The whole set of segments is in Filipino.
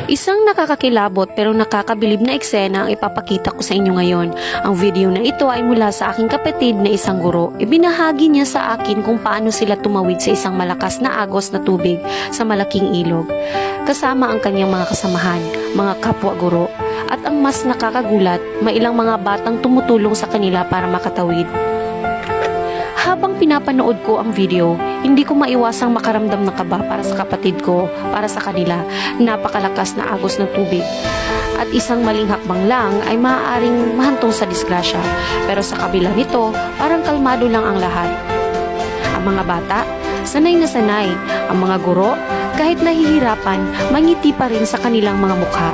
Isang nakakakilabot pero nakakabilib na eksena ang ipapakita ko sa inyo ngayon. Ang video na ito ay mula sa aking kapatid na isang guro. Ibinahagi niya sa akin kung paano sila tumawid sa isang malakas na agos na tubig sa malaking ilog. Kasama ang kanyang mga kasamahan, mga kapwa guro. At ang mas nakakagulat, may ilang mga batang tumutulong sa kanila para makatawid. Habang pinapanood ko ang video, hindi ko maiwasang makaramdam ng kaba para sa kapatid ko, para sa kanila. Napakalakas na agos ng tubig. At isang maling hakbang lang ay maaaring mahantong sa disgrasya. Pero sa kabila nito, parang kalmado lang ang lahat. Ang mga bata, sanay na sanay. Ang mga guro, kahit nahihirapan, mangiti pa rin sa kanilang mga mukha.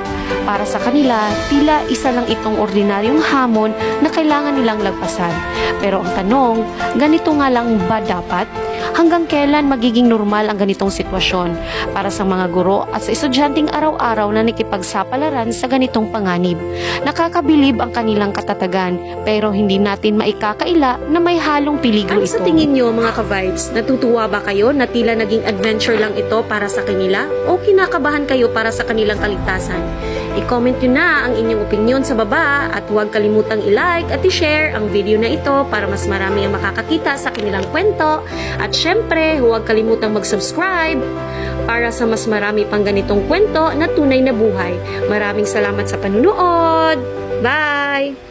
Para sa kanila, tila isa lang itong ordinaryong hamon na kailangan nilang lagpasan. Pero ang tanong, ganito nga lang ba dapat? Hanggang kailan magiging normal ang ganitong sitwasyon para sa mga guro at sa estudyanteng araw-araw na nakikipagsapalaran sa ganitong panganib? Nakakabilib ang kanilang katatagan pero hindi natin maikakaila na may halong peligro ito. Sa tingin nyo mga ka-vibes, natutuwa ba kayo na tila naging adventure lang ito para sa kanila? O kinakabahan kayo para sa kanilang kaligtasan? I-comment nyo na ang inyong opinion sa baba at huwag kalimutang i-like at i-share ang video na ito para mas marami ang makakakita sa kanilang kwento. At syempre, huwag kalimutang mag-subscribe para sa mas marami pang ganitong kwento na tunay na buhay. Maraming salamat sa panunood. Bye!